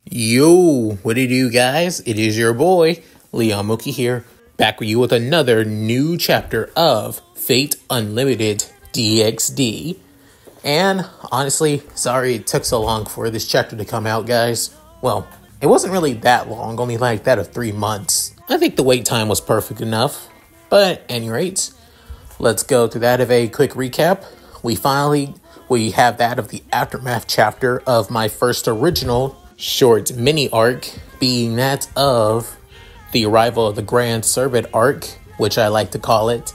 Yo, what do you do, guys? It is your boy, Leon Mookie here, back with you with another new chapter of Fate Unlimited DxD. And honestly, sorry it took so long for this chapter to come out, guys. Well, it wasn't really that long, only like that of 3 months. I think the wait time was perfect enough. But at any rate, let's go to that of a quick recap. We have that of the aftermath chapter of my first original short mini arc, being that of the arrival of the Grand Servant arc, which I like to call it,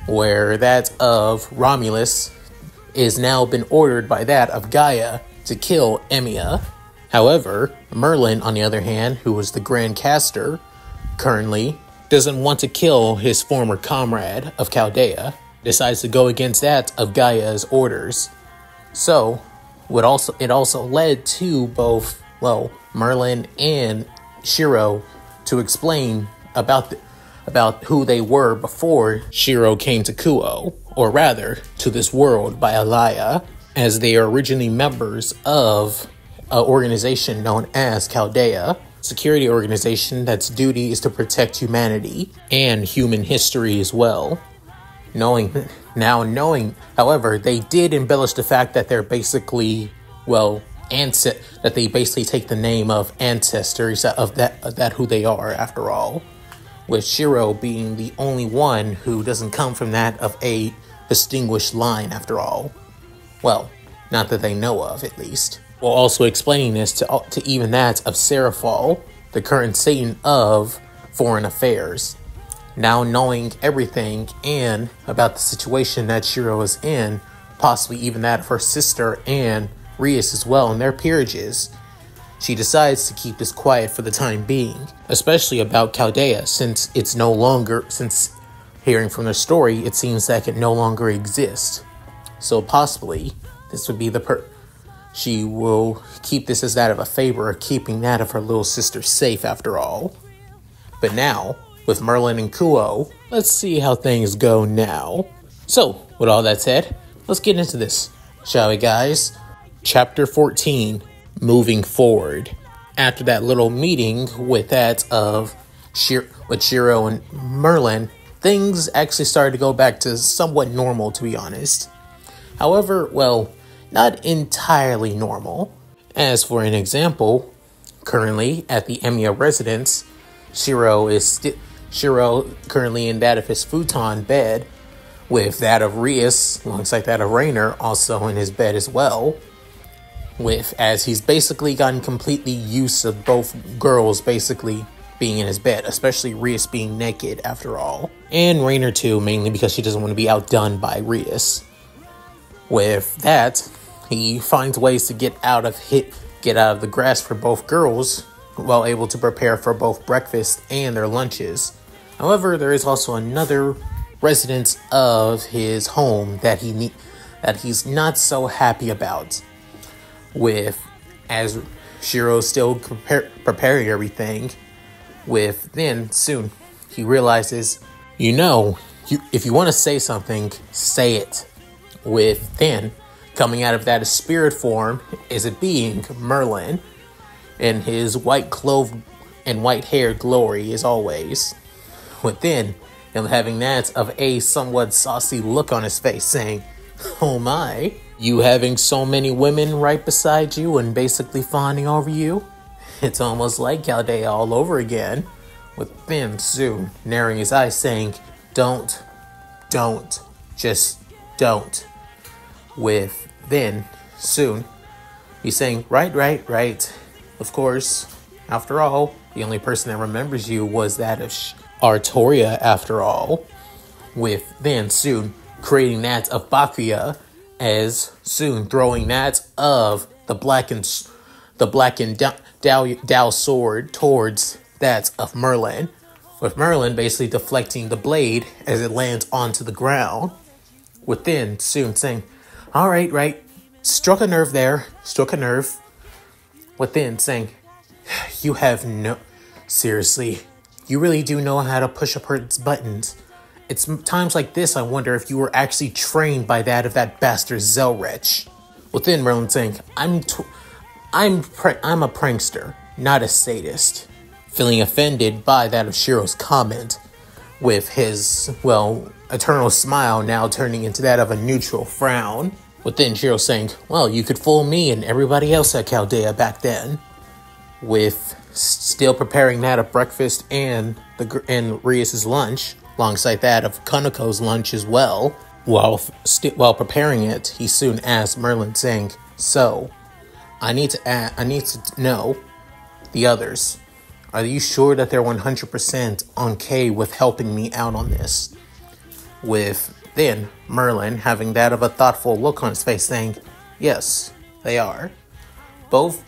where that of Romulus is now been ordered by that of Gaia to kill Emiya. However, Merlin, on the other hand, who was the Grand Caster, currently doesn't want to kill his former comrade of Chaldea, decides to go against that of Gaia's orders. So, it also led to both, Merlin and Shirou to explain about who they were before Shirou came to Kuoh, or rather, to this world by Alaya, as they are originally members of an organization known as Chaldea, security organization that's duty is to protect humanity and human history as well. Knowing, however, they did embellish the fact that they're basically, that they basically take the name of ancestors of that who they are, after all. With Shirou being the only one who doesn't come from that of a distinguished line, after all. Well, not that they know of, at least. While also explaining this to even that of Seraphal, the current Satan of Foreign Affairs. Now knowing everything and about the situation that Shirou is in, possibly even that of her sister and Rias as well in their peerages, she decides to keep this quiet for the time being, especially about Chaldea, since hearing from their story, it seems that it no longer exists. So possibly, this would be she will keep this as that of a favor, keeping that of her little sister safe after all. But now, with Merlin and Kuoh, let's see how things go now. So, with all that said, let's get into this, shall we, guys? Chapter 14, Moving Forward. After that little meeting with that of Shirou and Merlin, things actually started to go back to somewhat normal, to be honest. However, not entirely normal. As for an example, currently at the Emiya residence, Shirou currently in that of his futon bed, with that of Rias, alongside that of Rainer, also in his bed as well. As he's basically gotten completely used to both girls basically being in his bed, especially Rias being naked after all. And Rainer too, mainly because she doesn't want to be outdone by Rias. With that, he finds ways to get out of the grasp for both girls, while able to prepare for both breakfast and their lunches. However, there is also another residence of his home that he's not so happy about. As Shirou's still preparing everything, then soon he realizes, if you want to say something, say it. Then coming out of that spirit form is a being, Merlin, in his white clothed and white-haired glory as always. Within him having that of a somewhat saucy look on his face, saying, "Oh my, you having so many women right beside you and basically fawning over you? It's almost like Chaldea all over again." Within soon narrowing his eyes, saying, Don't, just don't. Then soon he's saying, Right. Of course, after all, the only person that remembers you was that of Artoria, after all. Then soon creating that of Bakuya, as soon throwing that of the blackened Dao sword towards that of Merlin, with Merlin basically deflecting the blade as it lands onto the ground. Within soon saying, "All right, struck a nerve there, Within saying, seriously, you really do know how to push a person's buttons. It's times like this I wonder if you were actually trained by that bastard Zelrech." Within Merlin saying, I'm a prankster. not a sadist. Feeling offended by that of Shirou's comment, with his, eternal smile now turning into that of a neutral frown. With then Shirou saying, well, you could fool me and everybody else at Chaldea back then. With still preparing that of breakfast and Rias's lunch, alongside that of Konoko's lunch as well. While preparing it, he soon asked Merlin, saying, so, I need to know the others. Are you sure that they're 100% okay with helping me out on this? With then Merlin having that of a thoughtful look on his face, saying, yes, they are. Both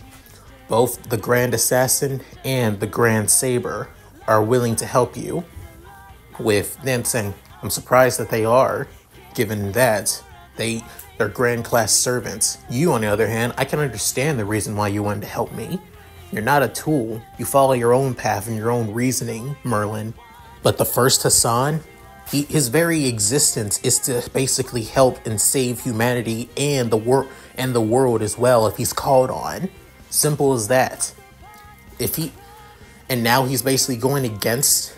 the Grand Assassin and the Grand Saber are willing to help you. With them saying, I'm surprised that they are, given that they're Grand Class servants. You, on the other hand, I can understand the reason why you wanted to help me. You're not a tool. You follow your own path and your own reasoning, Merlin. But the first Hassan, his very existence is to basically help and save humanity and the world as well if he's called on. Simple as that. Now he's basically going against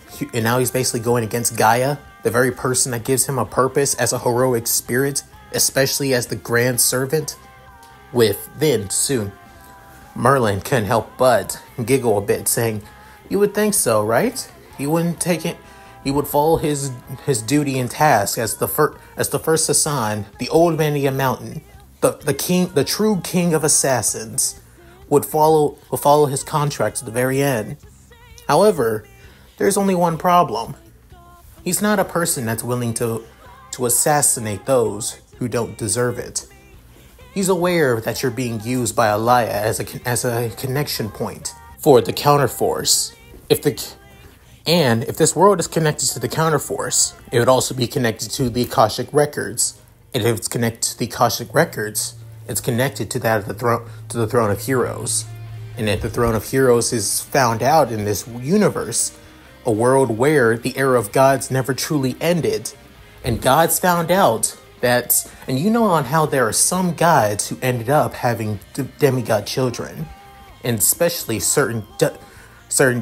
Gaia, the very person that gives him a purpose as a heroic spirit, especially as the Grand Servant. With then soon, Merlin couldn't help but giggle a bit, saying, you would think so, right? He wouldn't take it. He would follow his duty and task as the first Hassan, the old man of the mountain, the king, the true king of assassins, would follow his contract to the very end. However, there's only one problem. He's not a person that's willing to assassinate those who don't deserve it. He's aware that you're being used by Alaya as a connection point for the counterforce. If this world is connected to the counterforce, it would also be connected to the Akashic records. And if it's connected to the Akashic records, it's connected to that of the throne of heroes. And if the throne of heroes is found out in this universe, a world where the era of gods never truly ended, and gods found out that, and you know on how there are some gods who ended up having demigod children, and especially certain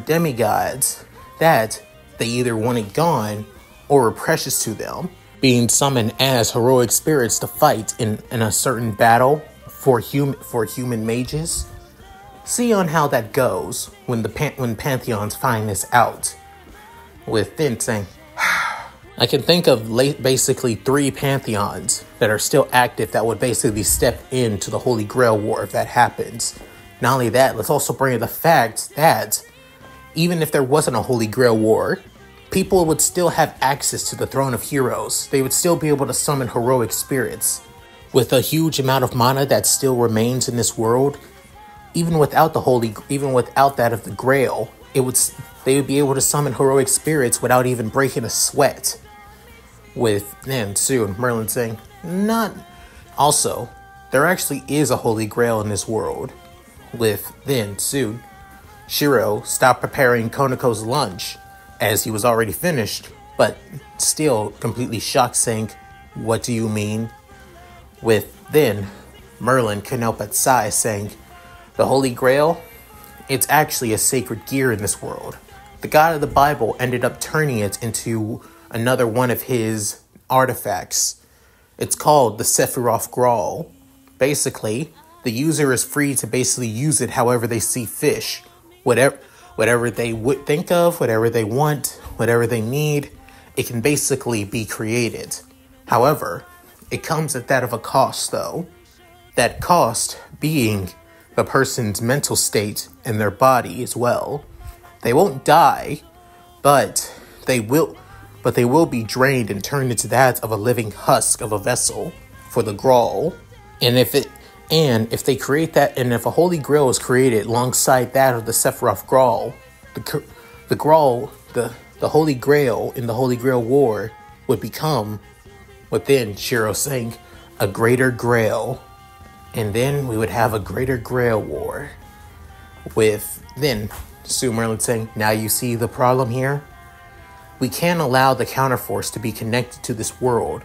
demigods that they either wanted gone or were precious to them, being summoned as heroic spirits to fight in a certain battle for human mages. See on how that goes when pantheons find this out. With Finn saying, I can think of basically 3 pantheons that are still active that would basically step into the Holy Grail War if that happens. Not only that, let's also bring in the fact that even if there wasn't a Holy Grail War, people would still have access to the Throne of Heroes. They would still be able to summon heroic spirits. With a huge amount of mana that still remains in this world, even without that of the Grail, they would be able to summon heroic spirits without even breaking a sweat. With then soon Merlin saying, not. Also, there actually is a Holy Grail in this world. With then soon, Shirou stopped preparing Konoko's lunch as he was already finished, but still completely shocked, saying, what do you mean? With then, Merlin couldn't help but sigh, saying, the Holy Grail, it's actually a sacred gear in this world. The god of the Bible ended up turning it into another one of his artifacts. It's called the Sephiroth Grawl. Basically, the user is free to basically use it however they see fit. Whatever they would think of, whatever they want, whatever they need, it can basically be created. However, it comes at that of a cost, though. That cost being the person's mental state and their body as well. They won't die, but they will be drained and turned into that of a living husk of a vessel for the Grawl. And if they create that, and if a Holy Grail is created alongside that of the Sephiroth Grawl, the Grawl, the Holy Grail in the Holy Grail War would become, within Shirou saying, a greater Grail. And then we would have a greater Grail War. With then Sue Merlin saying, now you see the problem here? We can't allow the counterforce to be connected to this world.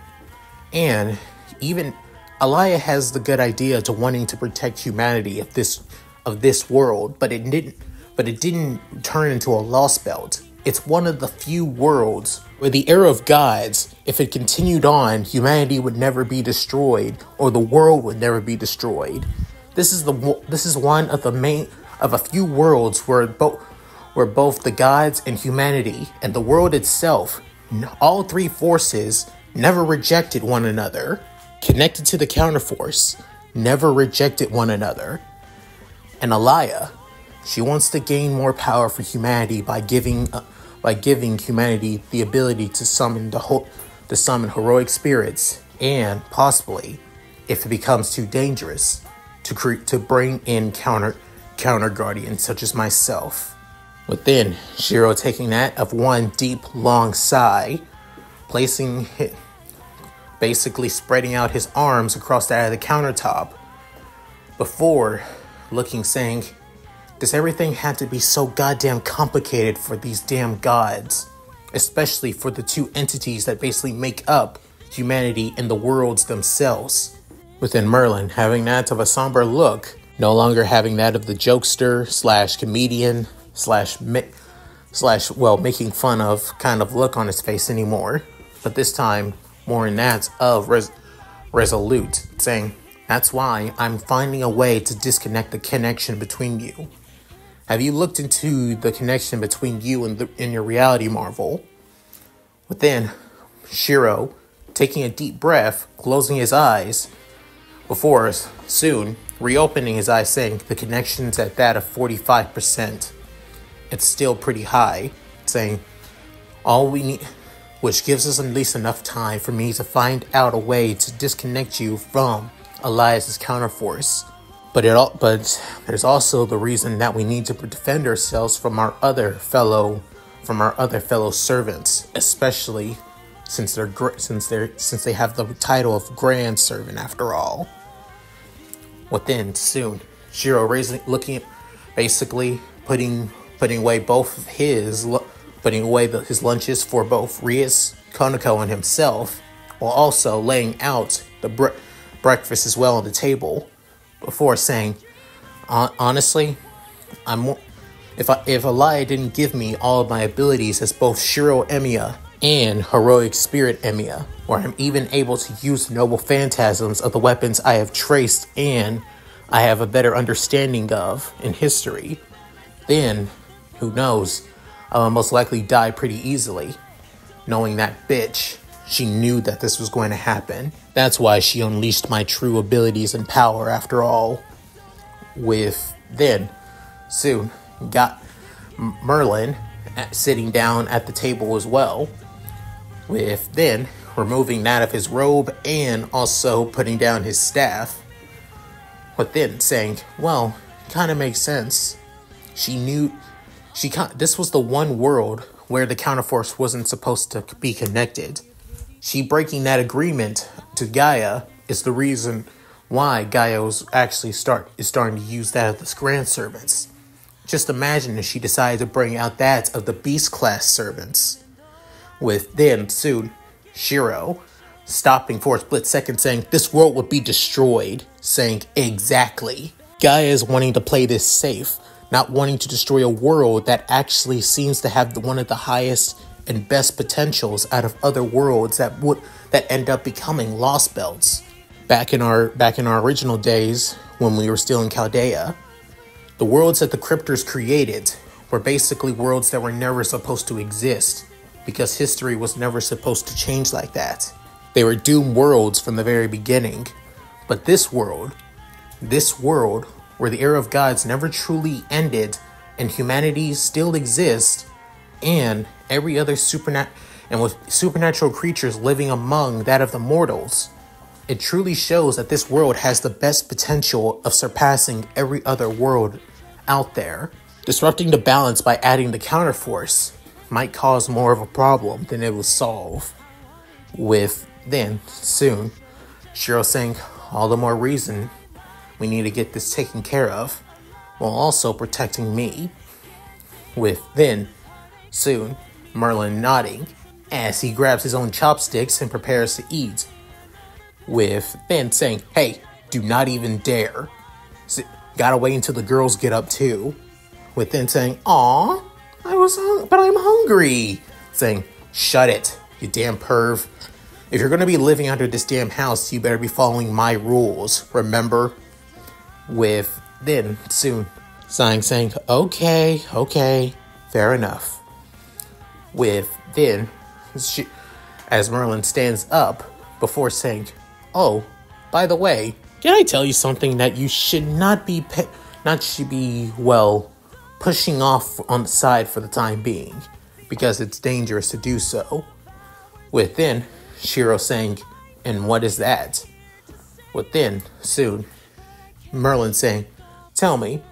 And even Alaya has the good idea to wanting to protect humanity of this world, but it didn't turn into a lost belt. It's one of the few worlds where the era of gods, if it continued on, humanity would never be destroyed, or the world would never be destroyed. This is one of a few worlds where both the gods and humanity and the world itself, all three forces, never rejected one another, connected to the counterforce, never rejected one another. And Alaya, she wants to gain more power for humanity by giving humanity the ability to summon heroic spirits, and possibly, if it becomes too dangerous, to bring in counter guardians such as myself. Within, Shirou taking that of one deep, long sigh, basically spreading out his arms across that of the countertop, before looking, saying, does everything have to be so goddamn complicated for these damn gods? Especially for the two entities that basically make up humanity and the worlds themselves. Within Merlin, having that of a somber look, no longer having that of the jokester / comedian / making fun of kind of look on his face anymore. But this time, more in that of resolute, saying, that's why I'm finding a way to disconnect the connection between you. Have you looked into the connection between you and your reality marvel? Within, Shirou, taking a deep breath, closing his eyes, before soon reopening his eyes, saying the connection's at that of 45%. It's still pretty high, saying all we need, which gives us at least enough time for me to find out a way to disconnect you from Elias's counterforce. But there's also the reason that we need to defend ourselves from our other fellow servants, especially since they have the title of Grand Servant after all. Within, soon, Shirou basically putting away his lunches for both Rias, Konako, and himself, while also laying out the breakfast as well on the table, before saying, honestly, if Alaya didn't give me all of my abilities as both Shirou Emiya and Heroic Spirit Emiya, where I'm even able to use noble phantasms of the weapons I have traced and I have a better understanding of in history, then, who knows, I'll most likely die pretty easily. Knowing that bitch, she knew that this was going to happen. That's why she unleashed my true abilities and power after all. Soon, got Merlin sitting down at the table as well, removing that of his robe and also putting down his staff, saying, well, kind of makes sense. This was the one world where the counterforce wasn't supposed to be connected. She breaking that agreement to Gaia is the reason why Gaia was actually starting to use that of the Grand Servants. Just imagine if she decided to bring out that of the Beast Class Servants. Soon, Shirou stopping for a split second, saying, this world would be destroyed, saying, exactly. Gaia is wanting to play this safe, not wanting to destroy a world that actually seems to have one of the highest and best potentials out of other worlds that end up becoming lost belts. Back in our original days, when we were still in Chaldea, the worlds that the Cryptors created were basically worlds that were never supposed to exist, because history was never supposed to change like that. They were doomed worlds from the very beginning. But this world, where the era of gods never truly ended, and humanity still exists, and every other with supernatural creatures living among that of the mortals, it truly shows that this world has the best potential of surpassing every other world out there. Disrupting the balance by adding the counterforce might cause more of a problem than it will solve. Soon, Shirou saying, all the more reason we need to get this taken care of, while also protecting me. Soon, Merlin nodding as he grabs his own chopsticks and prepares to eat, saying, hey, do not even dare. Gotta wait until the girls get up too. With then saying, "Aw, but I'm hungry." Saying, "Shut it, you damn perv. If you're gonna be living under this damn house, you better be following my rules, remember?" With then soon saying, okay, fair enough. With then, as Merlin stands up before saying, "Oh, by the way, can I tell you something that you should not be pushing off on the side for the time being, because it's dangerous to do so." Within, Shirou saying, "And what is that?" Within, soon, Merlin saying, "Tell me,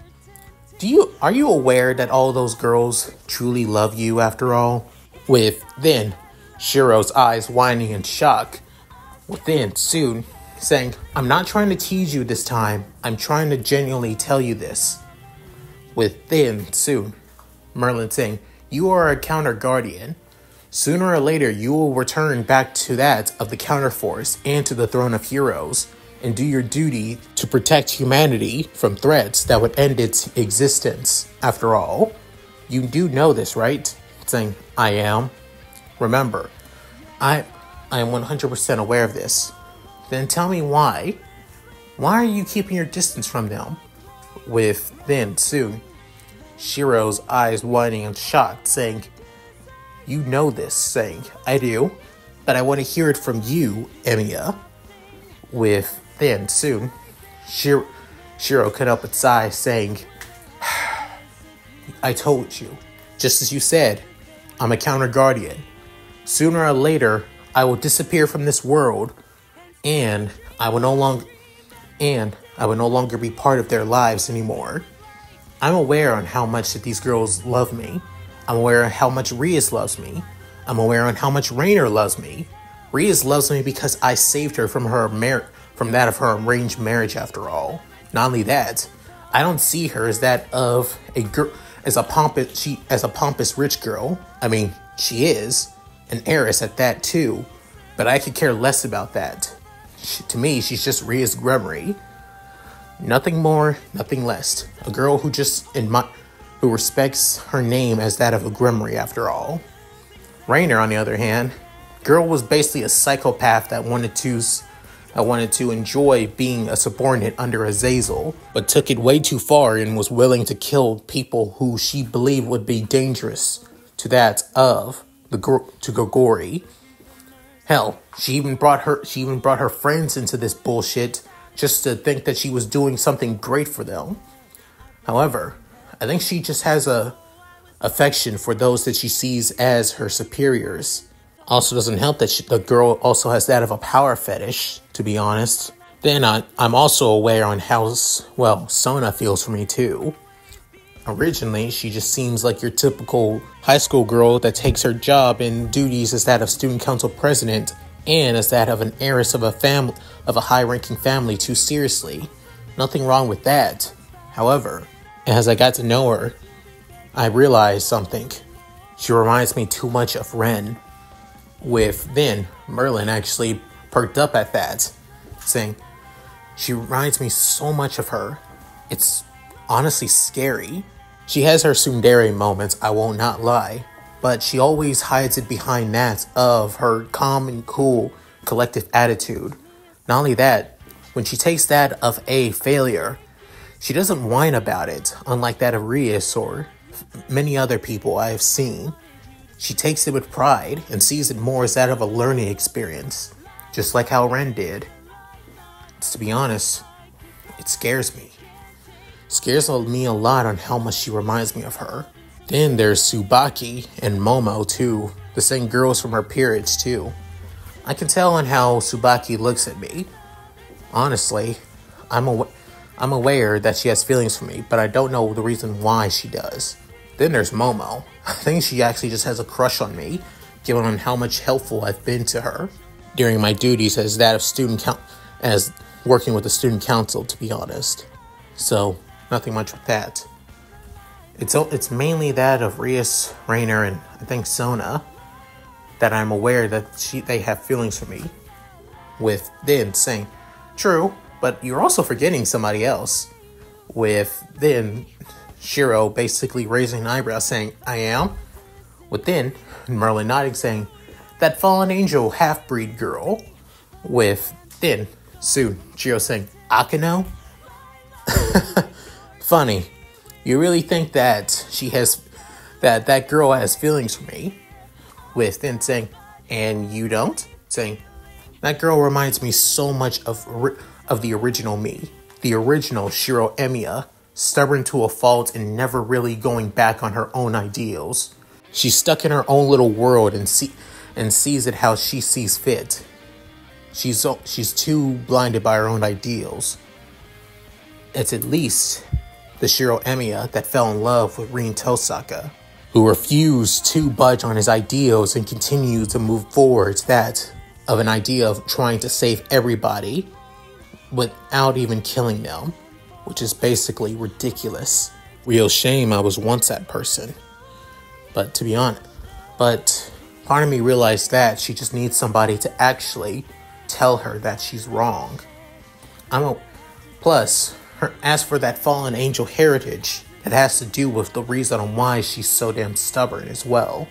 are you aware that all those girls truly love you after all?" Within, Shirou's eyes widening in shock. Within, soon, saying, "I'm not trying to tease you this time. I'm trying to genuinely tell you this." Within, soon, Merlin saying, "You are a counter guardian. Sooner or later, you will return back to that of the counterforce and to the throne of heroes, and do your duty to protect humanity from threats that would end its existence. After all, you do know this, right?" Saying, "I am. Remember, I am 100% aware of this." "Then tell me why. Why are you keeping your distance from them?" With then soon, Shirou's eyes widening in shock, saying, "You know this." Saying, "I do, but I want to hear it from you, Emiya." With then soon, Shirou cut up its eye, saying, "I told you, just as you said, I'm a counter guardian. Sooner or later, I will disappear from this world, and I will no longer be part of their lives anymore. I'm aware on how much that these girls love me. I'm aware of how much Rias loves me. I'm aware on how much Rainer loves me. Rias loves me because I saved her from that of her arranged marriage. After all, not only that, I don't see her as that of a girl, as a pompous rich girl. I mean, she is an heiress at that too, but I could care less about that. To me, she's just Ria's Gremory. Nothing more, nothing less. A girl who who respects her name as that of a Gremory, after all." Rainer, on the other hand, girl was basically a psychopath that wanted to enjoy being a subordinate under Azazel, but took it way too far and was willing to kill people who she believed would be dangerous to that of to Gogori. Hell, she even brought her friends into this bullshit just to think that she was doing something great for them. However, I think she just has a affection for those that she sees as her superiors. Also doesn't help that the girl also has that of a power fetish, to be honest. Then I'm also aware on how, Sona feels for me too. Originally, she just seems like your typical high school girl that takes her job and duties as that of student council president and as that of an heiress of a high-ranking family too seriously. Nothing wrong with that. However, as I got to know her, I realized something. She reminds me too much of Ren. With then, Merlin actually perked up at that, saying, "She reminds me so much of her. It's honestly scary. She has her tsundere moments, I will not lie, but she always hides it behind that of her calm and cool collective attitude. Not only that, when she takes that of a failure, she doesn't whine about it, unlike that of Rias or many other people I have seen. She takes it with pride and sees it more as that of a learning experience, just like how Ren did. To be honest, it scares me. Scares me a lot on how much she reminds me of her. Then there's Tsubaki and Momo too, the same girls from her peerage too. I can tell on how Tsubaki looks at me. Honestly, I'm aware that she has feelings for me, but I don't know the reason why she does. Then there's Momo. I think she actually just has a crush on me, given on how much helpful I've been to her during my duties as that of as working with the student council, to be honest. So, nothing much with that. It's mainly that of Rias, Rainer, and I think Sona that I'm aware that they have feelings for me. With Din saying, "True, but you're also forgetting somebody else." with then Shirou basically raising an eyebrow saying, I am? With then Merlin nodding saying, that fallen angel half-breed girl. With then soon Shirou saying, Akano? Funny. You really think that that girl has feelings for me? With then saying, and you don't? Saying, that girl reminds me so much of the original me. The original Shirou Emiya, stubborn to a fault and never really going back on her own ideals. She's stuck in her own little world and sees it how she sees fit. She's too blinded by her own ideals. It's at least the Shirou Emiya that fell in love with Rin Tosaka, who refused to budge on his ideals and continued to move forward that of an idea of trying to save everybody without even killing them, which is basically ridiculous. Real shame I was once that person. But to be honest, part of me realized that she just needs somebody to actually tell her that she's wrong. Plus, as for that fallen angel heritage, it has to do with the reason on why she's so damn stubborn as well.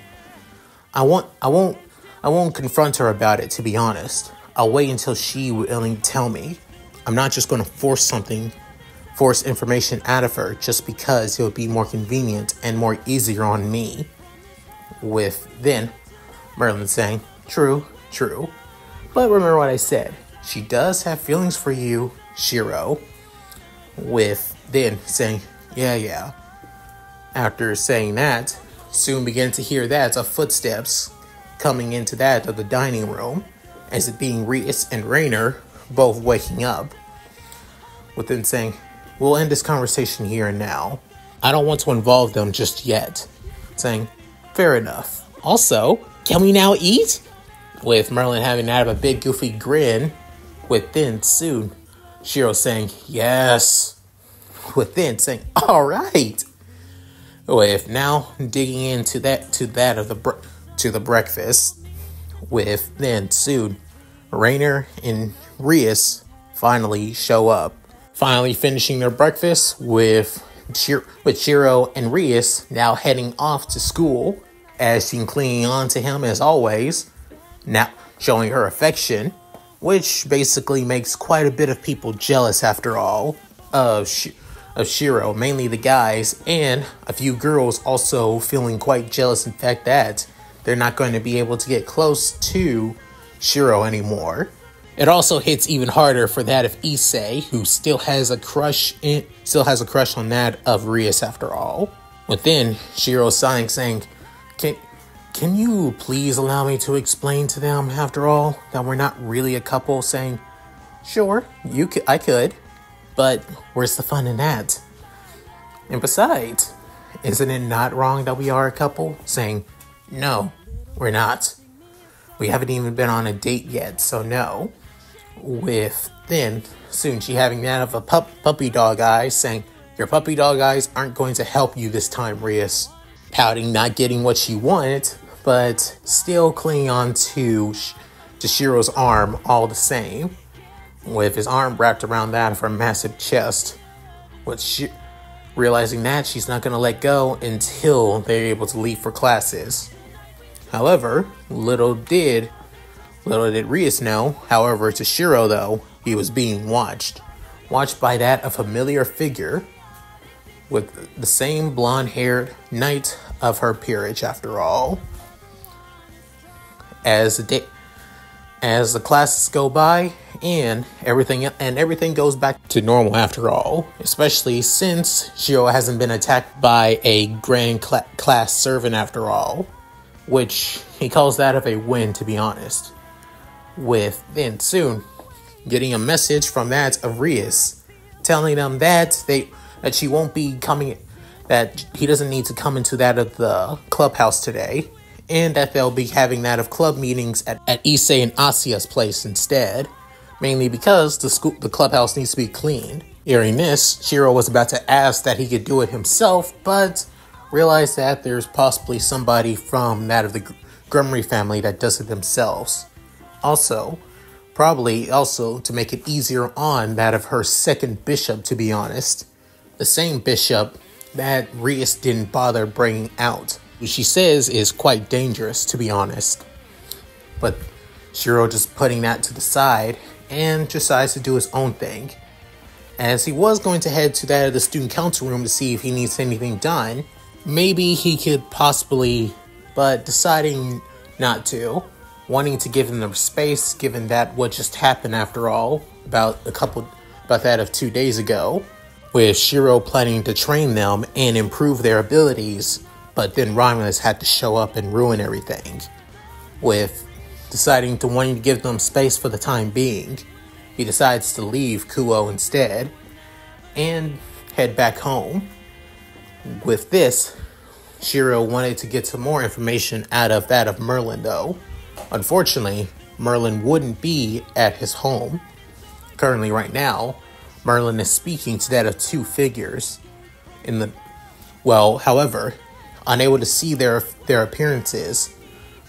I won't confront her about it, to be honest. I'll wait until she will willing to tell me. I'm not just going to force information out of her just because it would be more convenient and more easier on me. With then Merlin saying, true. But remember what I said. She does have feelings for you, Shirou. With then saying, yeah. After saying that, soon begin to hear that of footsteps coming into that of the dining room, as it being Rias and Rainer both waking up. With then saying, we'll end this conversation here and now. I don't want to involve them just yet. Saying, fair enough. Also, can we now eat? With Merlin having that of a big goofy grin. With then soon Shirou saying, yes. With then saying, all right. With now digging into the breakfast. With then soon Rainer and Rias finally show up. Finally finishing their breakfast with Shirou and Rias now heading off to school, as she's clinging on to him as always, now showing her affection, which basically makes quite a bit of people jealous after all of Shirou, mainly the guys, and a few girls also feeling quite jealous in fact that they're not going to be able to get close to Shirou anymore. It also hits even harder for that of Issei, who still has a crush on that of Rias after all. Within Shirou sighing, saying, Can you please allow me to explain to them after all that we're not really a couple? Saying, sure, I could, but where's the fun in that? And besides, isn't it not wrong that we are a couple? Saying, no, we're not. We haven't even been on a date yet, so no. With then soon she having that of a puppy dog eyes, saying, your puppy dog eyes aren't going to help you this time, Rias. Pouting, not getting what she wanted, but still clinging on to Shirou's arm all the same, with his arm wrapped around that of her massive chest, realizing that she's not going to let go until they're able to leave for classes. However, little did Rias know, however, to Shirou though, he was being watched by that a familiar figure with the same blonde-haired knight of her peerage after all. As the classes go by and everything goes back to normal after all, especially since Shirou hasn't been attacked by a grand class servant after all, which he calls that of a win, to be honest. With then soon getting a message from that of Rias telling them that she won't be coming, that he doesn't need to come into that of the clubhouse today, and that they'll be having that of club meetings at Issei and Asia's place instead, mainly because the clubhouse needs to be cleaned. Hearing this, Shirou was about to ask that he could do it himself, but realized that there's possibly somebody from that of the Grumry family that does it themselves. Probably also to make it easier on that of her second bishop, to be honest, the same bishop that Rias didn't bother bringing out, which she says is quite dangerous, to be honest. But Shirou just putting that to the side and decides to do his own thing. As he was going to head to that of the student council room to see if he needs anything done, maybe he could possibly, but deciding not to, wanting to give them space given that what just happened after all, about that of 2 days ago, with Shirou planning to train them and improve their abilities, but then Romulus had to show up and ruin everything. With deciding to wanting to give them space for the time being, he decides to leave Kuoh instead and head back home. With this, Shirou wanted to get some more information out of that of Merlin though. Unfortunately, Merlin wouldn't be at his home. Currently right now, Merlin is speaking to that of two figures however, unable to see their appearances,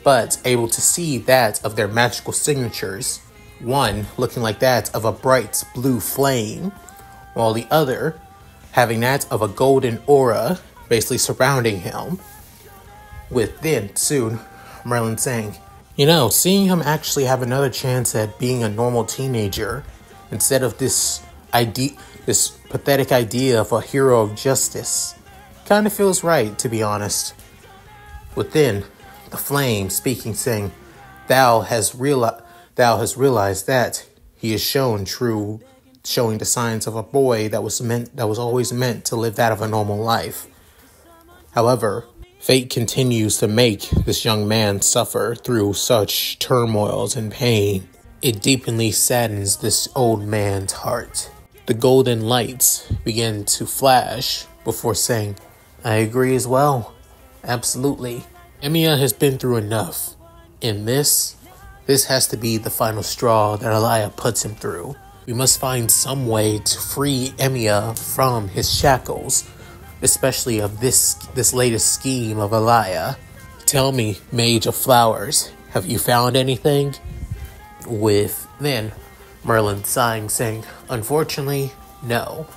but able to see that of their magical signatures, one looking like that of a bright blue flame, while the other having that of a golden aura basically surrounding him. With then soon Merlin saying, seeing him actually have another chance at being a normal teenager instead of this pathetic idea of a hero of justice kind of feels right, to be honest. Within the flame speaking, saying, thou has realized that he is showing the signs of a boy that was always meant to live that of a normal life. However, fate continues to make this young man suffer through such turmoils and pain. It deeply saddens this old man's heart. The golden lights begin to flash before saying, I agree as well. Absolutely. Emiya has been through enough. And this has to be the final straw that Elia puts him through. We must find some way to free Emiya from his shackles, especially of this latest scheme of Elia. Tell me, Mage of Flowers, have you found anything? With then Merlin sighing, saying, unfortunately, no,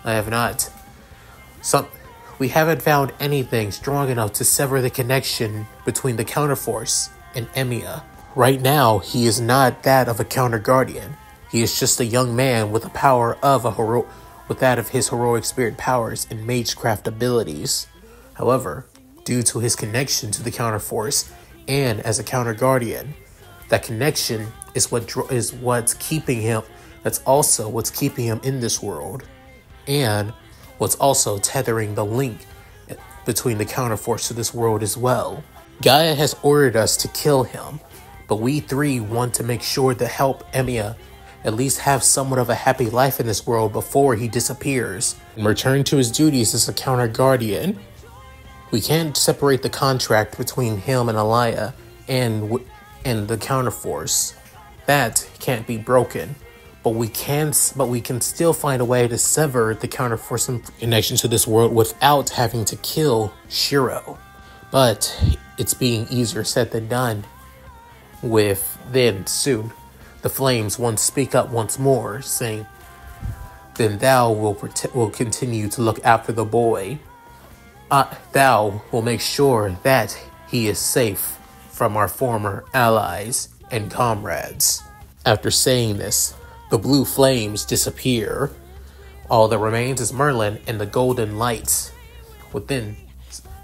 I have not. We haven't found anything strong enough to sever the connection between the Counterforce and Emiya. Right now, he is not that of a Counter Guardian. He is just a young man with the power of with that of his heroic spirit powers and magecraft abilities. However, due to his connection to the Counterforce and as a Counter Guardian, that connection is what's keeping him. That's also what's keeping him in this world, and what's also tethering the link between the Counterforce to this world as well. Gaia has ordered us to kill him, but we three want to make sure to help Emiya at least have somewhat of a happy life in this world before he disappears and return to his duties as a Counter Guardian. We can't separate the contract between him and Elia and the Counterforce. That can't be broken. But we can still find a way to sever the Counterforce connection to this world without having to kill Shirou. But it's being easier said than done. With then soon the flames speak up once more, saying, then thou will continue to look after the boy. Thou will make sure that he is safe from our former allies and comrades. After saying this, the blue flames disappear. All that remains is Merlin and the golden lights. Within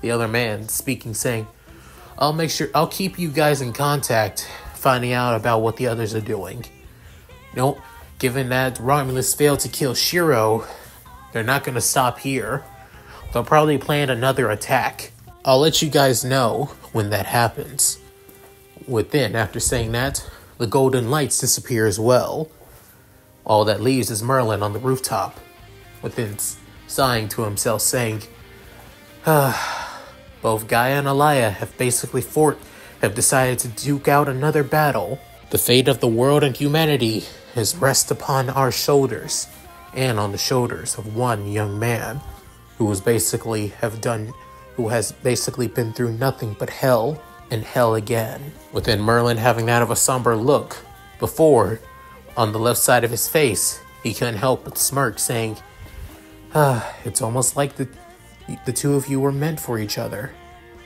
the other man speaking, saying, I'll keep you guys in contact, finding out about what the others are doing. Given that Romulus failed to kill Shirou, they're not going to stop here. They'll probably plan another attack. I'll let you guys know when that happens. Within, after saying that, the golden lights disappear as well. All that leaves is Merlin on the rooftop, within sighing to himself, saying, both Gaia and Elia have decided to duke out another battle. The fate of the world and humanity has rested upon our shoulders, and on the shoulders of one young man who has basically been through nothing but hell and hell again. Within Merlin having that of a somber look, before, on the left side of his face, he couldn't help but smirk, saying, It's almost like the two of you were meant for each other,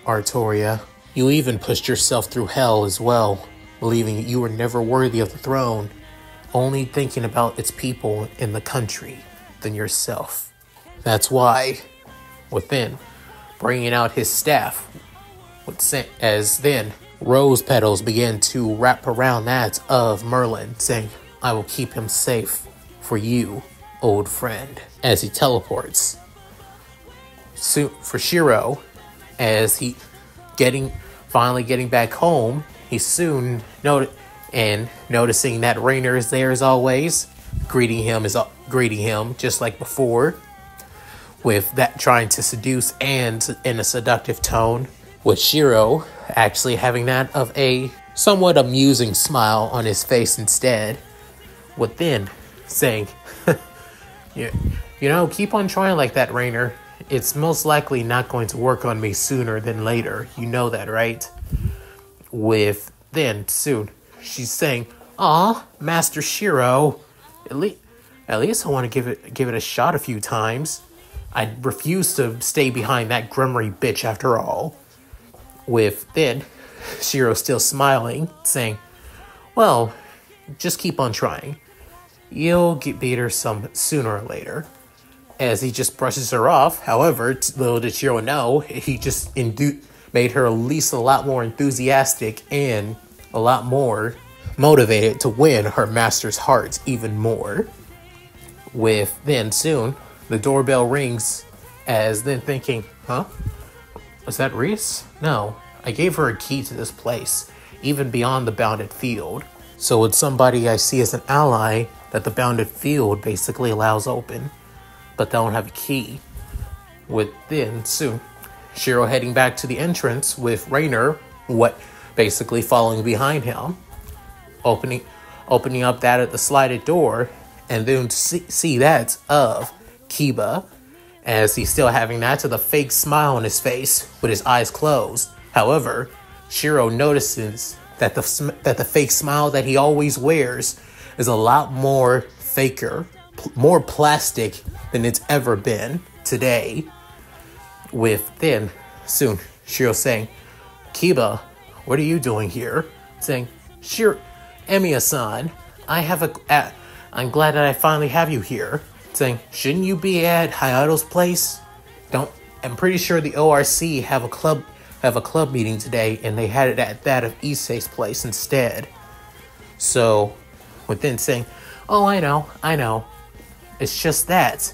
Artoria. You even pushed yourself through hell as well, believing you were never worthy of the throne, only thinking about its people in the country than yourself. That's why, within, bringing out his staff, as then rose petals began to wrap around that of Merlin, saying, I will keep him safe for you, old friend, as he teleports. Soon for Shirou, as he finally getting back home, he soon noticing that Rainer is there as always, greeting him just like before, with that trying to seduce and in a seductive tone, with Shirou actually having that of a somewhat amusing smile on his face instead, within saying, you know, keep on trying like that, Rainer. It's most likely not going to work on me sooner than later. You know that, right? With then soon, she's saying, "Aw, Master Shirou, at least I want to give it a shot a few times. I refuse to stay behind that grummery bitch after all." With then, Shirou still smiling, saying, "Well, just keep on trying. You'll beat her some sooner or later." As he just brushes her off, however, little did Shirou know, he just made her at least a lot more enthusiastic and a lot more motivated to win her master's heart even more. With then soon, the doorbell rings, as then thinking, huh? Was that Reese? No, I gave her a key to this place, even beyond the bounded field. So it's somebody I see as an ally that the bounded field basically allows open, but they don't have a key. With then soon, Shirou heading back to the entrance with Rainer, basically following behind him, opening up that at the slided door, and then see that of Kiba, as he's still having that to the fake smile on his face with his eyes closed. However, Shirou notices that the fake smile that he always wears is a lot more faker, more plastic than it's ever been today. With then soon Shirou saying, "Kiba, what are you doing here?" Saying, "Emiya-san, I'm glad that I finally have you here." Saying, "Shouldn't you be at Hayato's place? I'm pretty sure the ORC have a club meeting today, and they had it at that of Issei's place instead." So, within saying, "Oh, I know. It's just that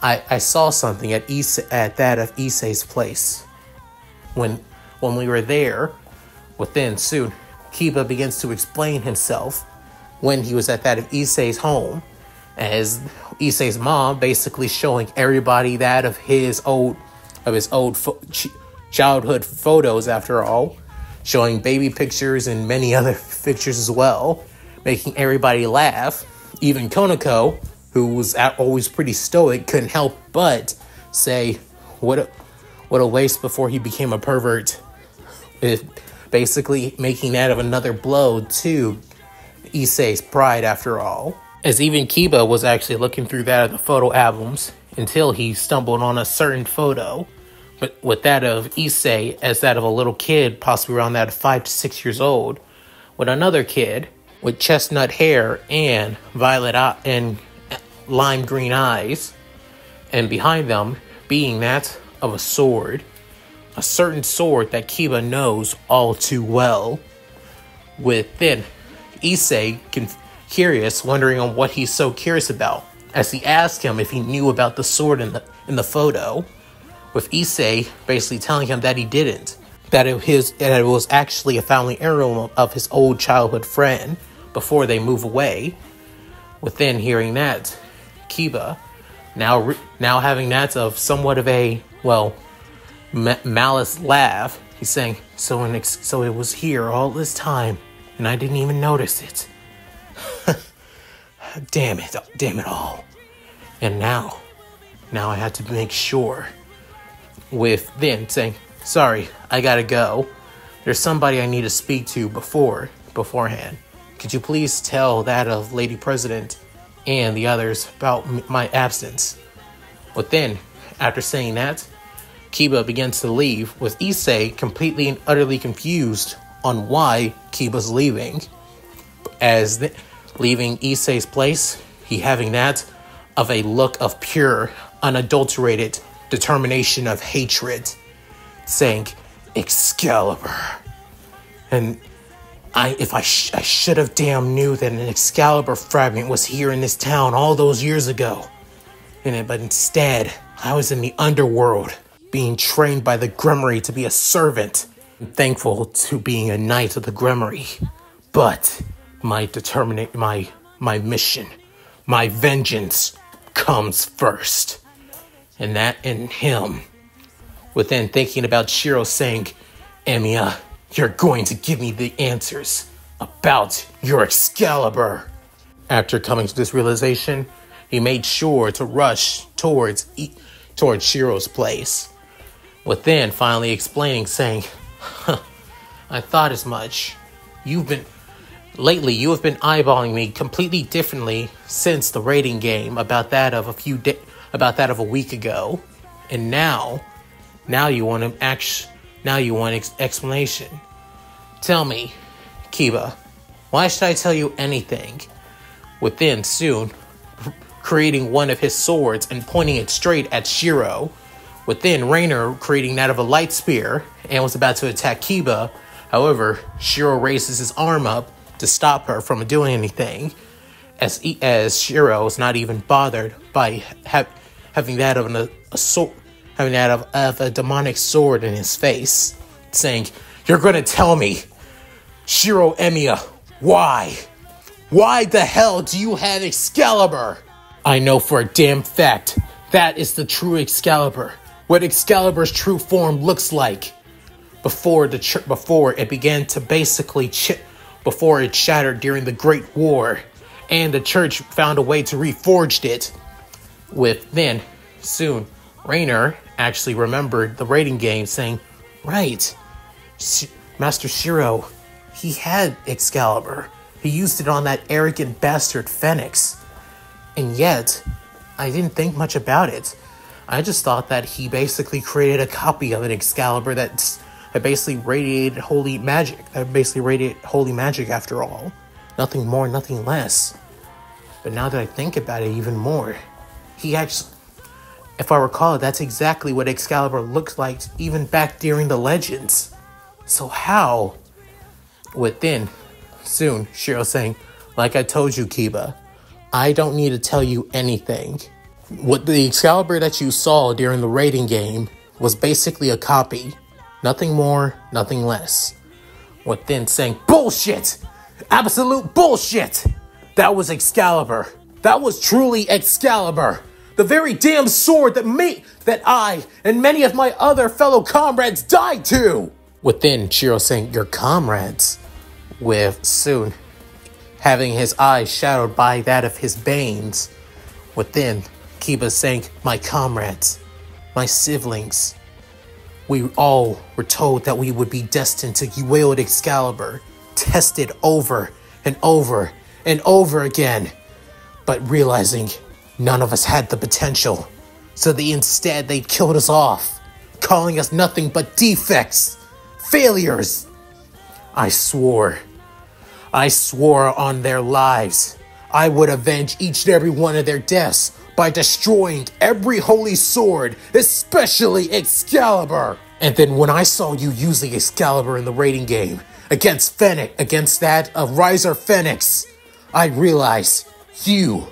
I saw something at that of Issei's place when we were there." Within soon, Kiba begins to explain himself when he was at that of Issei's home, as Issei's mom basically showing everybody that of his old childhood photos, after all, showing baby pictures and many other pictures as well, making everybody laugh. Even Konako, who was always pretty stoic, couldn't help but say, what a waste before he became a pervert. Basically making that of another blow to Issei's pride, after all. As even Kiba was actually looking through that of the photo albums until he stumbled on a certain photo, but with that of Issei as that of a little kid, possibly around that of 5 to 6 years old, with another kid with chestnut hair and violet and lime green eyes, and behind them being that of a sword, a certain sword that Kiba knows all too well. With then Issei curious, wondering on what he's so curious about, as he asked him if he knew about the sword in the photo, with Issei basically telling him that he didn't, that it was actually a family heirloom of his old childhood friend before they move away. Within hearing that, Kiba, now having that of somewhat of a, malice laugh, he's saying, so it was here all this time, and I didn't even notice it. Damn it all. And now I had to make sure. With then saying, "Sorry, I gotta go. There's somebody I need to speak to beforehand. Could you please tell that of Lady President and the others about my absence?" But then, after saying that, Kiba begins to leave, with Issei completely and utterly confused on why Kiba's leaving. Leaving Issei's place, he having that of a look of pure, unadulterated determination of hatred, saying, Excalibur. And I should have damn knew that an Excalibur fragment was here in this town all those years ago. But instead, I was in the underworld, being trained by the Grimoire to be a servant. I'm thankful to being a knight of the Grimoire. But my mission, my vengeance comes first. And that in him. Within thinking about Shirou saying, Emiya, you're going to give me the answers about your Excalibur. After coming to this realization, he made sure to rush towards Shirou's place. Within finally explaining, saying, I thought as much. Lately, you have been eyeballing me completely differently since the raiding game about that of a week ago. And now you want explanation. Tell me, Kiba, why should I tell you anything? Within soon, creating one of his swords and pointing it straight at Shirou. Within, Rainer creating that of a light spear and was about to attack Kiba. However, Shirou raises his arm up to stop her from doing anything, as Shirou is not even bothered by having that of a demonic sword in his face, saying, You're gonna tell me, Shirou Emiya, why? Why the hell do you have Excalibur? I know for a damn fact that is the true Excalibur. What Excalibur's true form looks like. Before it began to basically before it shattered during the Great War, and the church found a way to reforge it. Then, soon, Rainer actually remembered the raiding game, saying, Right, Master Shirou, he had Excalibur. He used it on that arrogant bastard Phoenix. And yet, I didn't think much about it. I just thought that he basically created a copy of an Excalibur that basically radiated holy magic. After all. Nothing more, nothing less. But now that I think about it even more, he actually, if I recall, that's exactly what Excalibur looked like even back during the Legends. So how? Within, soon, Shirou saying, Like I told you, Kiba, I don't need to tell you anything. What the Excalibur that you saw during the raiding game was basically a copy. Nothing more, nothing less. Within saying, Bullshit! Absolute bullshit! That was Excalibur. That was truly Excalibur. The very damn sword that I and many of my other fellow comrades died to! Within, Shirou saying, Your comrades? With soon having his eyes shadowed by that of his banes. Within, Kiba saying, My comrades, my siblings. We all were told that we would be destined to wield Excalibur, tested over and over and over again, but realizing none of us had the potential, so instead they killed us off, calling us nothing but defects, failures. I swore on their lives, I would avenge each and every one of their deaths by destroying every holy sword, especially Excalibur. And then when I saw you using Excalibur in the raiding game against that of Riser Phoenix, I realized you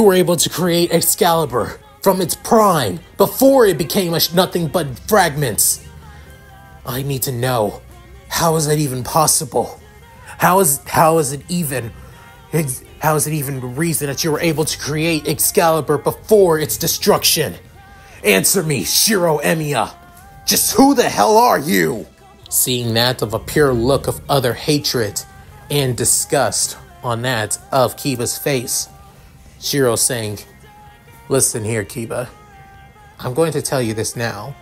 were able to create Excalibur from its prime before it became nothing but fragments. I need to know, how is that even possible? How is it even the reason that you were able to create Excalibur before its destruction? Answer me, Shirou Emiya. Just who the hell are you? Seeing that of a pure look of utter hatred and disgust on that of Kiba's face, Shirou saying, Listen here, Kiba. I'm going to tell you this now.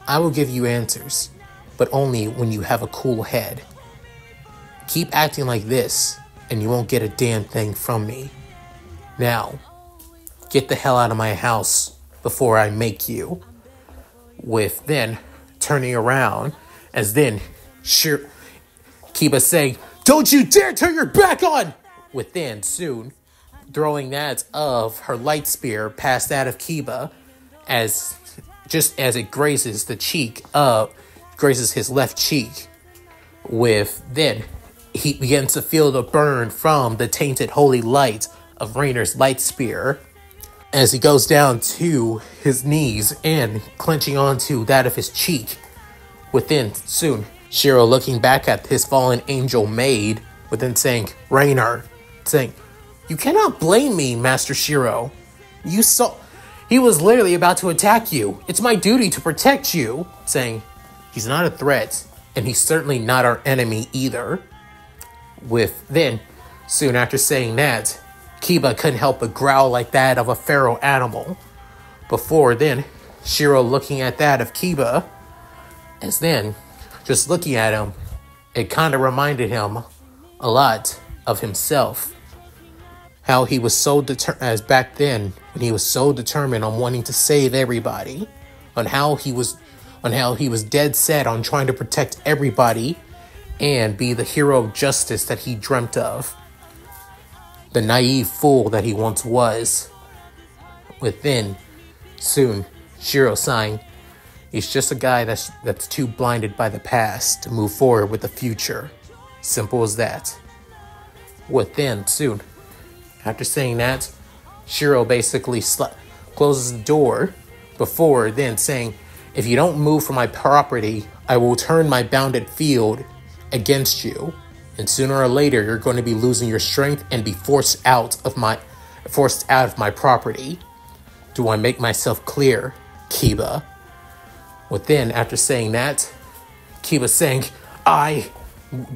I will give you answers, but only when you have a cool head. Keep acting like this, and you won't get a damn thing from me. Now, get the hell out of my house before I make you. With then turning around as then Kiba saying, "Don't you dare turn your back on!" With then soon throwing that of her light spear past that of Kiba just as it grazes his left cheek. With then he begins to feel the burn from the tainted holy light of Rainer's light spear as he goes down to his knees and clenching onto that of his cheek. Within soon, Shirou looking back at his fallen angel maid, within saying, "Rainer," saying, "You cannot blame me, Master Shirou. You saw he was literally about to attack you. It's my duty to protect you." Saying, "He's not a threat, and he's certainly not our enemy either." With then, soon after saying that, Kiba couldn't help but growl like that of a feral animal. Before then, Shirou looking at that of Kiba, as then, just looking at him, it kind of reminded him a lot of himself. How he was so as back then, when he was so determined on wanting to save everybody, on how he was dead set on trying to protect everybody and be the hero of justice that he dreamt of. The naive fool that he once was. Within, soon, Shirou sighing, he's just a guy that's too blinded by the past to move forward with the future. Simple as that. Within, soon, after saying that, Shirou basically closes the door before then saying, "If you don't move from my property, I will turn my bounded field against you. And sooner or later, you're going to be losing your strength and be forced out of my property. Do I make myself clear, Kiba?" Within, after saying that, Kiba saying,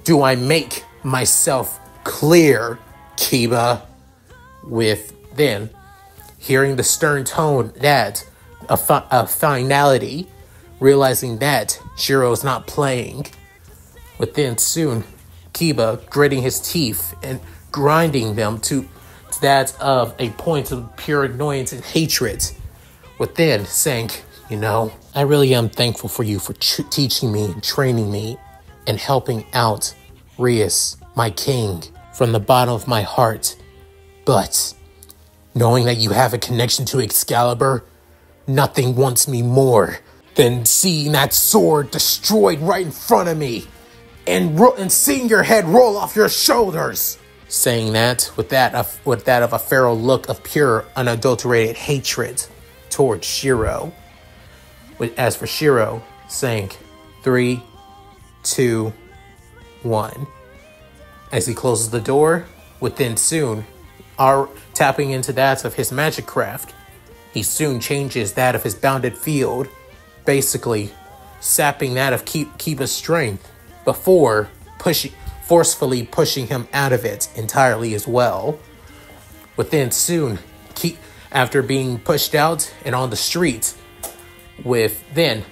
Do I make myself clear, Kiba?" With then, hearing the stern tone that of finality, realizing that Shirou's not playing. Within soon, Kiba gritting his teeth and grinding them to that of a point of pure annoyance and hatred. Within saying, "I really am thankful for you for teaching me and training me and helping out Rias, my king, from the bottom of my heart. But knowing that you have a connection to Excalibur, nothing wants me more than seeing that sword destroyed right in front of me and seeing your head roll off your shoulders." Saying that with that of a feral look of pure, unadulterated hatred towards Shirou. As for Shirou, saying 3, 2, 1. As he closes the door, within soon, tapping into that of his magic craft, he soon changes that of his bounded field, basically sapping that of Kiba's strength before forcefully pushing him out of it entirely as well. Within soon, after being pushed out and on the street, Kiba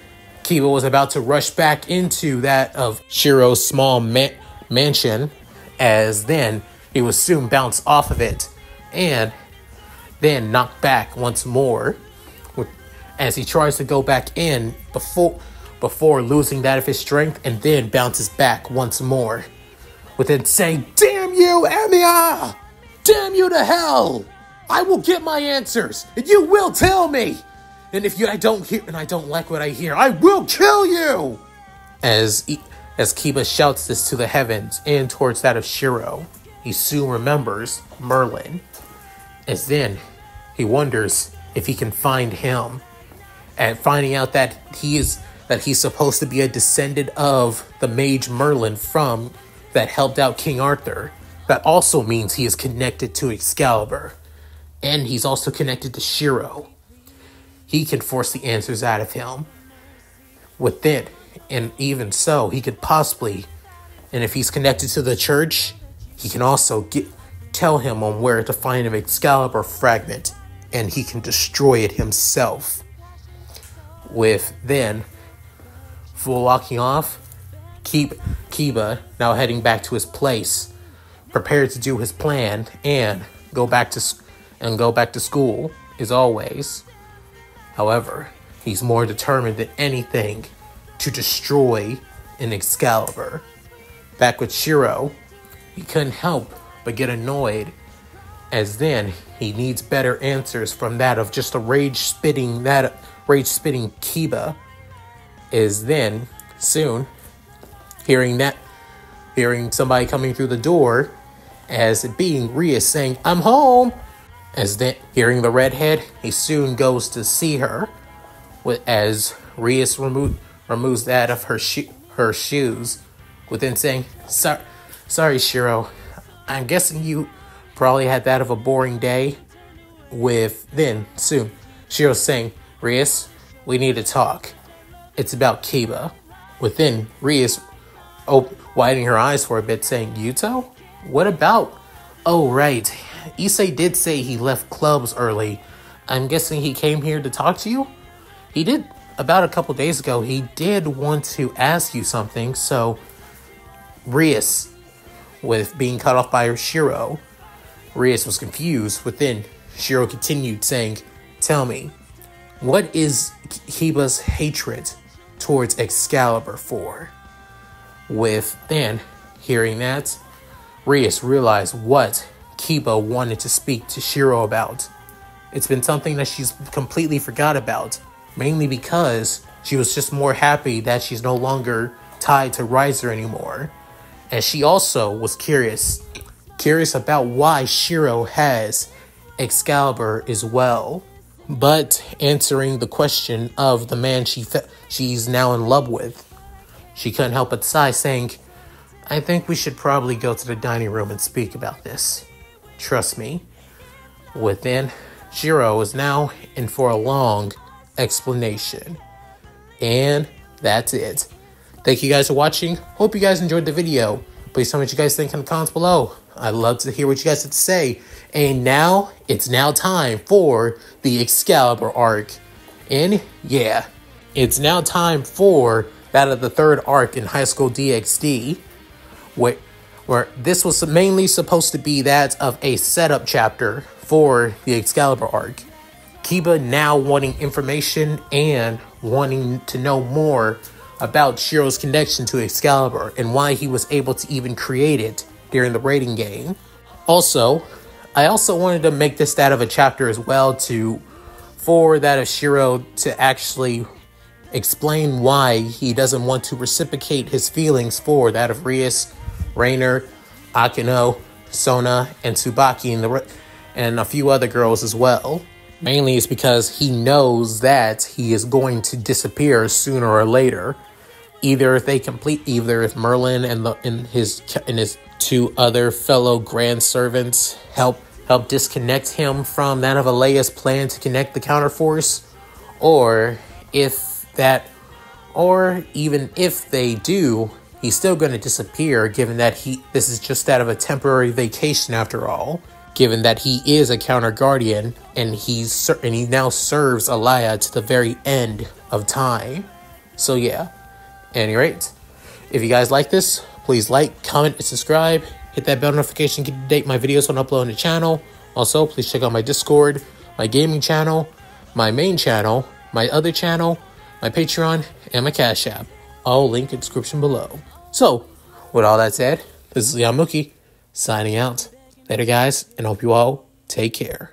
was about to rush back into that of Shirou's small mansion, as then he was soon bounced off of it and then knocked back once more as he tries to go back in before losing that of his strength, and then bounces back once more within saying, "Damn you, Emiya! Damn you to hell! I will get my answers, and you will tell me! And if I don't like what I hear, I will kill you!" As Kiba shouts this to the heavens and towards that of Shirou, he soon remembers Merlin. As then, he wonders if he can find him, and finding out that he's supposed to be a descendant of the mage Merlin that helped out King Arthur. That also means he is connected to Excalibur, and he's also connected to Shirou. He can force the answers out of him. Within, and even so, he could possibly, and if he's connected to the church, he can also tell him on where to find an Excalibur fragment, and he can destroy it himself. With then, full walking off, Kiba now heading back to his place, prepared to do his plan and go back to school as always. However, he's more determined than anything to destroy an Excalibur. Back with Shirou, he couldn't help but get annoyed, as then he needs better answers from that of just a rage-spitting Kiba. Is then, soon, hearing somebody coming through the door, as it being Rias saying, "I'm home." As then, hearing the redhead, he soon goes to see her, as Rias removes that of her shoes, within saying, Sorry, Shirou. I'm guessing you probably had that of a boring day." With then, soon, Shirou saying, "Rias, we need to talk. It's about Kiba." Within, Rias widening her eyes for a bit, saying, "Yuto? What about?" "Oh, right. Issei did say he left clubs early. I'm guessing he came here to talk to you?" "He did. About a couple days ago, he did want to ask you something, so..." Rias, with being cut off by Shirou, Rias was confused. Within, Shirou continued saying, "Tell me, what is Kiba's hatred towards Excalibur for?" With then, hearing that, Rias realized what Kiba wanted to speak to Shirou about. It's been something that she's completely forgot about, mainly because she was just more happy that she's no longer tied to Riser anymore. And she also was curious about why Shirou has Excalibur as well. But answering the question of the man she's now in love with, she couldn't help but sigh, saying, "I think we should probably go to the dining room and speak about this. Trust me." Within, Shirou is now in for a long explanation. And that's it. Thank you guys for watching. Hope you guys enjoyed the video. Please tell me what you guys think in the comments below. I'd love to hear what you guys have to say. And now, it's now time for the Excalibur arc. And yeah, it's now time for that of the third arc in High School DxD, where this was mainly supposed to be that of a setup chapter for the Excalibur arc. Kiba now wanting information and wanting to know more about Shirou's connection to Excalibur and why he was able to even create it during the raiding game. I also wanted to make this that of a chapter as well for that of Shirou to actually explain why he doesn't want to reciprocate his feelings for that of Rias, Rainer, Akino, Sona, and Tsubaki, and a few other girls as well. Mainly it's because he knows that he is going to disappear sooner or later. Either if Merlin and his two other fellow grand servants help disconnect him from that of Alea's plan to connect the counterforce, or even if they do, he's still going to disappear, given that this is just that of a temporary vacation after all, given that he is a counter guardian and he now serves Alea to the very end of time. So yeah, at any rate, if you guys like this, please like, comment, and subscribe. Hit that bell notification to get to date my videos when I upload on the channel. Also, please check out my Discord, my gaming channel, my main channel, my other channel, my Patreon, and my Cash App. All linked in the description below. So, with all that said, this is Leon Mookie, signing out. Later, guys, and hope you all take care.